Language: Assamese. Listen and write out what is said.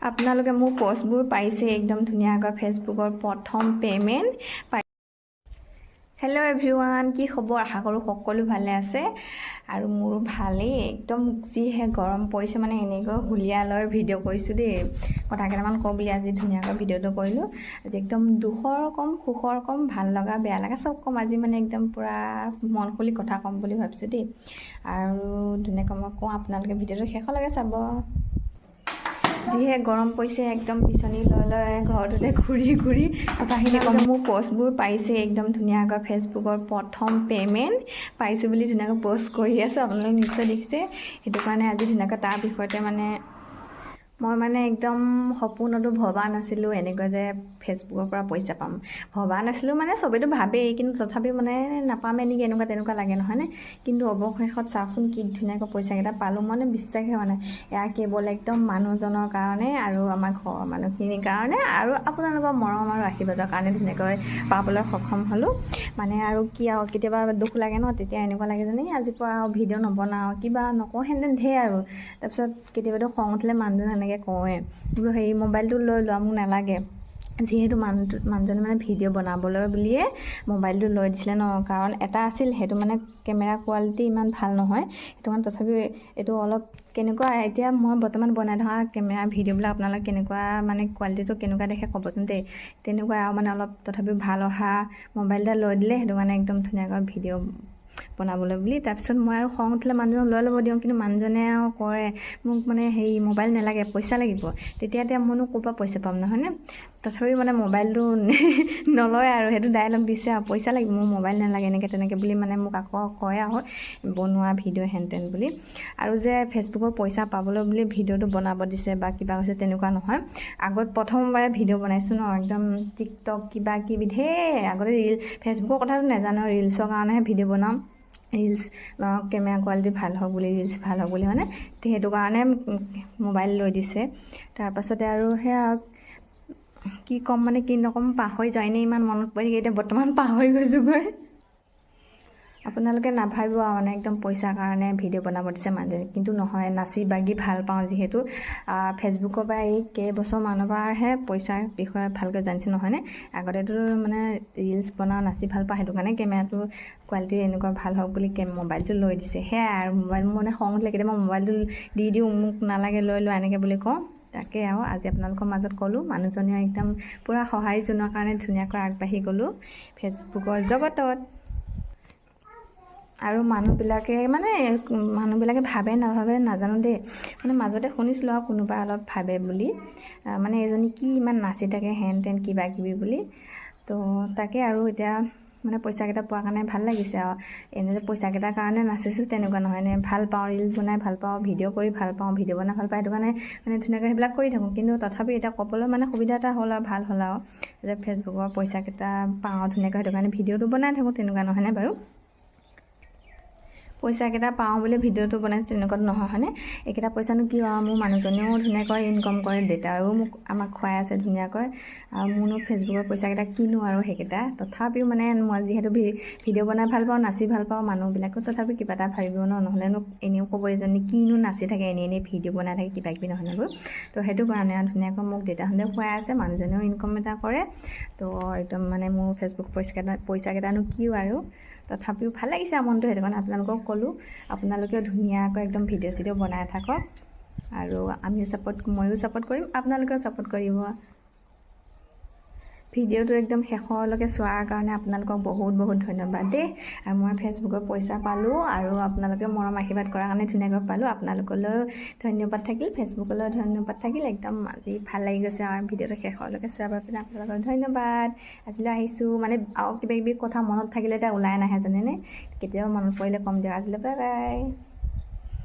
আপোনালোকে মোৰ পোষ্টবোৰ পাইছে একদম ধুনীয়াকৈ ফেচবুকৰ প্ৰথম পে'মেণ্ট পাই। হেল্ল' এভৰিৱান, কি খবৰ? আশা কৰোঁ সকলো ভালে আছে আৰু মোৰো ভালেই। একদম যিহে গৰম পৰিছে, মানে এনেকৈ হুলীয়া লৈ ভিডিঅ' কৰিছোঁ দেই। কথা কেইটামান কওঁ বুলি আজি ধুনীয়াকৈ ভিডিঅ'টো কৰিলোঁ। আজি একদম দুখৰ কম, সুখৰ কম, ভাল লগা বেয়া লগা চব কম। আজি মানে একদম পূৰা মন খুলি কথা ক'ম বুলি ভাবিছোঁ দেই। আৰু ধুনীয়াকৈ মই কওঁ, আপোনালোকে ভিডিঅ'টো শেষলৈকে চাব। যিহে গৰম পৰিছে, একদম বিচনী লৈ লৈ ঘৰটোতে ঘূৰি ঘূৰি কথাখিনি ক'ম। মোৰ পোষ্টবোৰ পাইছে একদম ধুনীয়াকৈ ফেচবুকৰ প্ৰথম পে'মেণ্ট পাইছোঁ বুলি ধুনীয়াকৈ প'ষ্ট কৰি আছোঁ। আপোনালোকে নিশ্চয় দেখিছে। সেইটো কাৰণে আজি ধুনীয়াকৈ তাৰ বিষয়তে মই একদম সপোনতো ভবা নাছিলোঁ এনেকৈ যে ফেচবুকৰ পৰা পইচা পাম। ভবা নাছিলোঁ মানে চবেইতো ভাবেই, কিন্তু তথাপিও নাপামে নেকি এনেকুৱা তেনেকুৱা লাগে নহয়নে? কিন্তু অৱশেষত চাওকচোন কি ধুনীয়াকৈ পইচাকেইটা পালোঁ। বিশ্বাসেই হোৱা নাই। এয়া কেৱল একদম মানুহজনৰ কাৰণে আৰু আমাৰ ঘৰৰ মানুহখিনিৰ কাৰণে আৰু আপোনালোকৰ মৰম আৰু আশীৰ্বাদৰ কাৰণে ধুনীয়াকৈ পাবলৈ সক্ষম হ'লোঁ। আৰু কি আৰু কেতিয়াবা দুখ লাগে ন, তেতিয়া এনেকুৱা লাগে যেনে আজিৰ পৰা ভিডিঅ' নবনাওঁ, কিবা নকওঁ, সেনেতেন ধেৰ আৰু। তাৰপিছত কেতিয়াবাতো খং উঠিলে মানুহজন এনেকৈ কওঁৱে, বোলো হেৰি মোবাইলটো লৈ লোৱা, মোক নালাগে। যিহেতু মানুহজনে ভিডিঅ' বনাবলৈ বুলিয়ে মোবাইলটো লৈ দিছিলে ন, কাৰণ এটা আছিল সেইটো কেমেৰা কোৱালিটি ইমান ভাল নহয়। সেইটো কাৰণে তথাপিও এইটো অলপ কেনেকুৱা, এতিয়া মই বৰ্তমান বনাই থকা কেমেৰা ভিডিঅ'বিলাক আপোনালোকে কেনেকুৱা কোৱালিটিটো কেনেকুৱা দেখে ক'বচোন দেই। তেনেকুৱা আৰু অলপ তথাপিও ভাল অহা মোবাইল এটা লৈ দিলে, সেইটো কাৰণে একদম ধুনীয়াকৈ ভিডিঅ' বনাবলৈ বুলি। তাৰপিছত মই আৰু খং উঠিলে মানুহজনক লৈ ল'ব দিওঁ, কিন্তু মানুহজনে আৰু কয় মোক হেৰি মোবাইল নালাগে, পইচা লাগিব। তেতিয়া মইনো ক'ৰ পৰা পইচা পাম নহয়নে? তথাপিও মোবাইলটো নলয় আৰু সেইটো ডাইলগ দিছে আৰু পইচা লাগিব, মোৰ মোবাইল নালাগে এনেকৈ তেনেকৈ বুলি মোক আকৌ কয় আৰু বনোৱা ভিডিঅ' হেনতেন বুলি। আৰু যে ফেচবুকৰ পইচা পাবলৈ বুলি ভিডিঅ'টো বনাব দিছে বা কিবা হৈছে তেনেকুৱা নহয়। আগত প্ৰথমবাৰে ভিডিঅ' বনাইছোঁ ন, একদম টিকটক কিবা কিবি ধেৰ আগতে ফেচবুকৰ কথাটো নাজানো, ৰিলচৰ কাৰণেহে ভিডিঅ' বনাওঁ। ৰিলচ কেমেৰা কোৱালিটি ভাল হওক বুলি, ৰিলচ ভাল হওক বুলি সেইটো কাৰণে মোবাইল লৈ দিছে। তাৰপাছতে আৰু সেয়া কি ক'ম কি নক'ম পাহৰি যাওঁ, এনেই ইমান মনত পৰি থাকে, এতিয়া বৰ্তমান পাহৰি গৈছোঁগৈ। আপোনালোকে নাভাবিব আৰু একদম পইচাৰ কাৰণে ভিডিঅ' বনাব দিছে মানুহজনে, কিন্তু নহয়। নাচি বাগি ভাল পাওঁ যিহেতু, ফেচবুকৰ পৰা এই কেইবছৰমানৰ পৰাহে পইচাৰ বিষয়ে ভালকৈ জানিছোঁ নহয়নে? আগতেতো ৰিলচ বনাওঁ, নাচি ভাল পাওঁ, সেইটো কাৰণে কেমেৰাটো কোৱালিটি এনেকুৱা ভাল হওক বুলি মোবাইলটো লৈ দিছে। সেয়াই আৰু মোবাইল খং উঠিলে কেতিয়াবা মোবাইলটো দি দিওঁ, মোক নালাগে লৈ লোৱা এনেকৈ বুলি কওঁ। তাকে আৰু আজি আপোনালোকৰ মাজত ক'লোঁ, মানুহজনীও একদম পূৰা সঁহাৰি জনোৱাৰ কাৰণে ধুনীয়াকৈ আগবাঢ়ি গ'লোঁ ফেচবুকৰ জগতত। আৰু মানুহবিলাকে ভাবে নাভাবে নাজানো দেই, মাজতে শুনিছিলোঁ আৰু কোনোবা অলপ ভাবে বুলি, এজনী কি ইমান নাচি থাকে হেন তেন কিবা কিবি বুলি। তো তাকে আৰু এতিয়া পইচাকেইটা পোৱাৰ কাৰণে ভাল লাগিছে আৰু। এনে যে পইচাকেইটাৰ কাৰণে নাচিছোঁ তেনেকুৱা নহয় নে? ভাল পাওঁ, ৰিলচ বনাই ভাল পাওঁ, ভিডিঅ' কৰি ভাল পাওঁ, ভিডিঅ' বনাই ভাল পাওঁ, সেইটো কাৰণে ধুনীয়াকৈ সেইবিলাক কৰি থাকোঁ। কিন্তু তথাপি এতিয়া ক'বলৈ সুবিধা এটা হ'ল আৰু, ভাল হ'ল আৰু যে ফেচবুকৰ পইচাকেইটা পাওঁ ধুনীয়াকৈ, সেইটো কাৰণে ভিডিঅ'টো বনাই থাকোঁ, তেনেকুৱা নহয়নে বাৰু? পইচাকেইটা পাওঁ বুলি ভিডিঅ'টো বনাইছোঁ তেনেকুৱাতো নহয় হয়নে? এইকেইটা পইচানো কি আৰু, মোৰ মানুহজনেও ধুনীয়াকৈ ইনকম কৰে, দেউতাও আমাক খুৱাই আছে ধুনীয়াকৈ। আৰু মোৰনো ফেচবুকৰ পইচাকেইটা কিনো আৰু সেইকেইটা। তথাপিও মই যিহেতু ভিডিঅ' বনাই ভাল পাওঁ, নাচি ভাল পাওঁ, মানুহবিলাকেও তথাপিও কিবা এটা ভাবিব ন, নহ'লেনো এনেও ক'ব এজনী কিনো নাচি থাকে, এনেই ভিডিঅ' বনাই থাকে কিবা কিবি নহয়নে বাৰু? তো সেইটো কাৰণে ধুনীয়াকৈ মোক দেউতাহঁতেও খুৱাই আছে, মানুহজনেও ইনকম এটা কৰে। তো একদম মোৰ ফেচবুক পইচাকেইটানো কি আৰু, তথাপিও ভাল লাগিছে আৰু মনটো। সেইটো কাৰণে আপোনালোকক ক'লোঁ, আপোনালোকেও ধুনীয়াকৈ একদম ভিডিঅ' চিডিঅ' বনাই থাকক আৰু ময়ো ছাপোৰ্ট কৰিম, আপোনালোকেও ছাপোৰ্ট কৰিব। ভিডিঅ'টো একদম শেষলৈকে চোৱাৰ কাৰণে আপোনালোকক বহুত বহুত ধন্যবাদ দেই। আৰু মই ফেচবুকৰ পইচা পালোঁ আৰু আপোনালোকে মৰম আশীৰ্বাদ কৰাৰ কাৰণে ধুনীয়াকৈ পালোঁ। আপোনালোকলৈও ধন্যবাদ থাকিল, ফেচবুকলৈও ধন্যবাদ থাকিল। একদম আজি ভাল লাগি গৈছে আৰু ভিডিঅ'টো শেষলৈকে চোৱাৰ বাবে আপোনালোকক ধন্যবাদ। আজিলৈ আহিছোঁ, আৰু কিবা কিবি কথা মনত থাকিলে এতিয়া ওলাই নাহে জানেনে? কেতিয়াবা মনত পৰিলে ক'ম দিয়ক। আজিলৈ বাই বাই।